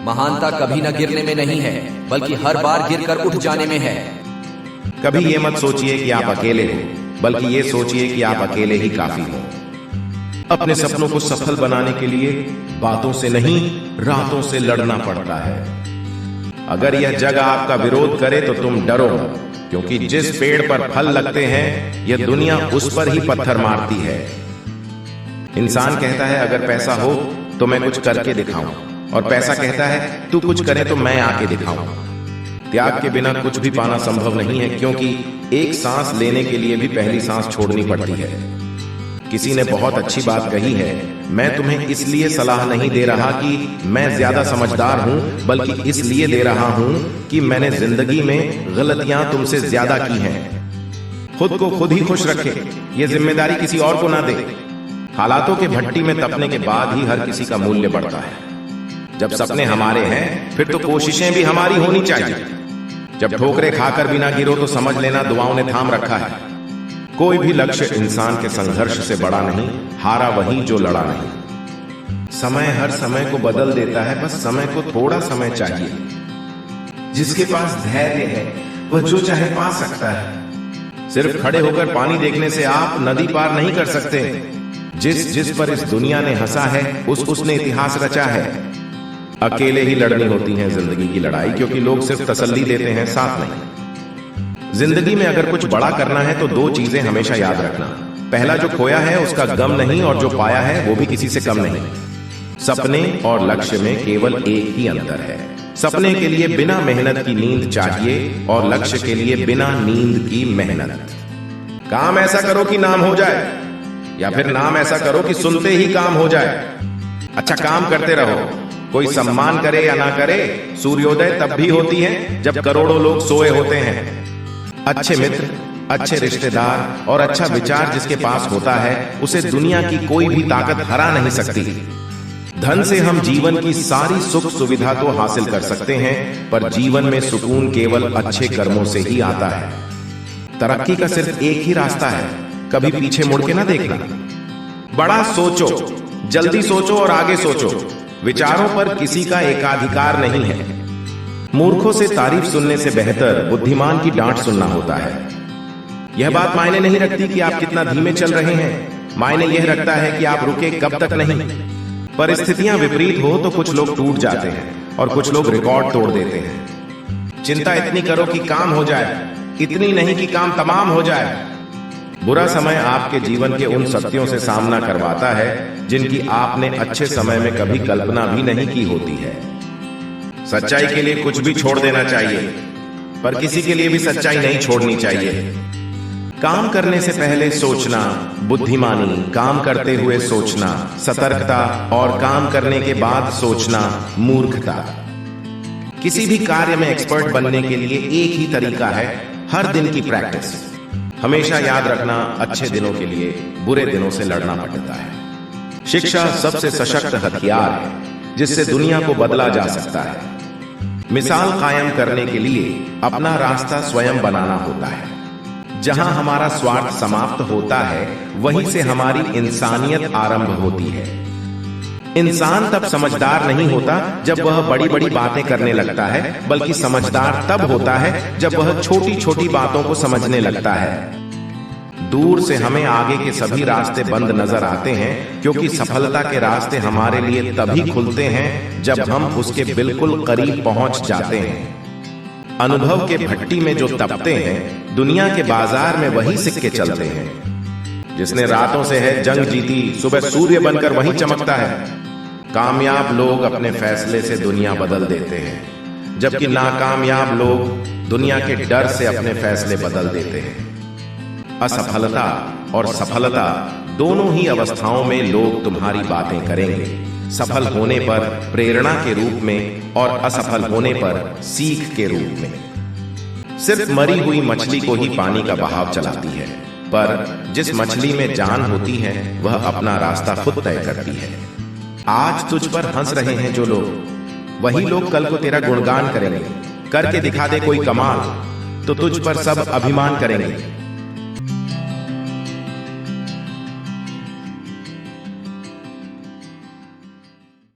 महानता कभी न गिरने में नहीं है, बल्कि हर बार गिरकर उठ जाने में है। कभी ये मत सोचिए कि आप अकेले हो, बल्कि ये सोचिए कि आप अकेले ही काफी हो। अपने सपनों को सफल बनाने के लिए बातों से नहीं, रातों से लड़ना पड़ता है। अगर यह जग आपका विरोध करे तो तुम डरो, क्योंकि जिस पेड़ पर फल लगते हैं यह दुनिया उस पर ही पत्थर मारती है। इंसान कहता है अगर पैसा हो तो मैं कुछ करके दिखाऊं, और पैसा कहता है तू कुछ करे तो मैं आके दिखाऊं। त्याग के बिना कुछ भी पाना संभव नहीं है, क्योंकि एक सांस लेने के लिए भी पहली सांस छोड़नी पड़ती है। किसी ने बहुत अच्छी बात कही है, मैं तुम्हें इसलिए सलाह नहीं दे रहा कि मैं ज्यादा समझदार हूं, बल्कि इसलिए दे रहा हूं कि मैंने जिंदगी में गलतियां तुमसे ज्यादा की हैं। खुद को खुद ही खुश रखे, यह जिम्मेदारी किसी और को ना दे। हालातों के भट्टी में तपने के बाद ही हर किसी का मूल्य बढ़ता है। जब सपने हमारे हैं फिर तो कोशिशें भी हमारी होनी चाहिए। जब ठोकरे खाकर भी ना गिरो तो समझ लेना दुआओं ने थाम रखा है। कोई भी लक्ष्य इंसान के संघर्ष से बड़ा नहीं, हारा वही जो लड़ा नहीं। समय हर समय को बदल देता है, बस समय को थोड़ा समय चाहिए। जिसके पास धैर्य है वह जो चाहे पा सकता है। सिर्फ खड़े होकर पानी देखने से आप नदी पार नहीं कर सकते। जिस पर इस दुनिया ने हंसा है उसने इतिहास रचा है। अकेले ही लड़नी होती है जिंदगी की लड़ाई, क्योंकि लोग सिर्फ तसल्ली देते हैं, साथ नहीं। जिंदगी में अगर कुछ बड़ा करना है तो दो चीजें हमेशा याद रखना। पहला, जो खोया है उसका गम नहीं, और जो पाया है वो भी किसी से कम नहीं। सपने और लक्ष्य में केवल एक ही अंतर है। सपने के लिए बिना मेहनत की नींद चाहिए, और लक्ष्य के लिए बिना नींद की मेहनत। काम ऐसा करो कि नाम हो जाए, या फिर नाम ऐसा करो कि सुनते ही काम हो जाए। अच्छा काम करते रहो, कोई सम्मान करे या ना करे, सूर्योदय तब भी होती है जब करोड़ों लोग सोए होते हैं। अच्छे मित्र, अच्छे रिश्तेदार और अच्छा विचार जिसके पास होता है उसे दुनिया की कोई भी ताकत हरा नहीं सकती। धन से हम जीवन की सारी सुख सुविधा तो हासिल कर सकते हैं, पर जीवन में सुकून केवल अच्छे कर्मों से ही आता है। तरक्की का सिर्फ एक ही रास्ता है, कभी पीछे मुड़ के ना देखना। बड़ा सोचो, जल्दी सोचो और आगे सोचो। विचारों पर किसी का एकाधिकार नहीं है। मूर्खों से तारीफ सुनने से बेहतर बुद्धिमान की डांट सुनना होता है। यह बात मायने नहीं रखती कि आप कितना धीमे चल रहे हैं, मायने यह रखता है कि आप रुके कब तक नहीं। परिस्थितियां विपरीत हो तो कुछ लोग टूट जाते हैं और कुछ लोग रिकॉर्ड तोड़ देते हैं। चिंता इतनी करो कि काम हो जाए, इतनी नहीं कि काम तमाम हो जाए। बुरा समय आपके जीवन के उन सत्यों से सामना करवाता है जिनकी आपने अच्छे समय में कभी कल्पना भी नहीं की होती है। सच्चाई के लिए कुछ भी छोड़ देना चाहिए, पर किसी के लिए भी सच्चाई नहीं छोड़नी चाहिए। काम करने से पहले सोचना बुद्धिमानी, काम करते हुए सोचना सतर्कता, और काम करने के बाद सोचना मूर्खता। किसी भी कार्य में एक्सपर्ट बनने के लिए एक ही तरीका है, हर दिन की प्रैक्टिस। हमेशा याद रखना, अच्छे दिनों के लिए बुरे दिनों से लड़ना पड़ता है। शिक्षा सबसे सशक्त हथियार है जिससे दुनिया को बदला जा सकता है। मिसाल कायम करने के लिए अपना रास्ता स्वयं बनाना होता है। जहां हमारा स्वार्थ समाप्त होता है वहीं से हमारी इंसानियत आरंभ होती है। इंसान तब समझदार नहीं होता जब वह बड़ी बड़ी बातें करने लगता है, बल्कि समझदार तब होता है जब वह छोटी छोटी बातों को समझने लगता है। दूर से हमें आगे के सभी रास्ते बंद नजर आते हैं, क्योंकि सफलता के रास्ते हमारे लिए तभी खुलते हैं जब हम उसके बिल्कुल करीब पहुंच जाते हैं। अनुभव के भट्टी में जो तपते हैं, दुनिया के बाजार में वही सिक्के चलते हैं। जिसने रातों से है जंग जीती, सुबह सूर्य बनकर वही चमकता है। कामयाब लोग अपने फैसले से दुनिया बदल देते हैं, जबकि नाकामयाब लोग दुनिया के डर से अपने फैसले बदल देते हैं। असफलता और सफलता दोनों ही अवस्थाओं में लोग तुम्हारी बातें करेंगे। सफल होने पर प्रेरणा के रूप में और असफल होने पर सीख के रूप में। सिर्फ मरी हुई मछली को ही पानी का बहाव चलाती है, पर जिस मछली में जान होती है वह अपना रास्ता खुद तय करती है। आज तुझ पर हंस रहे हैं जो लोग, वही लोग कल को तेरा गुणगान करेंगे। करके दिखा दे कोई कमाल तो तुझ पर सब अभिमान करेंगे।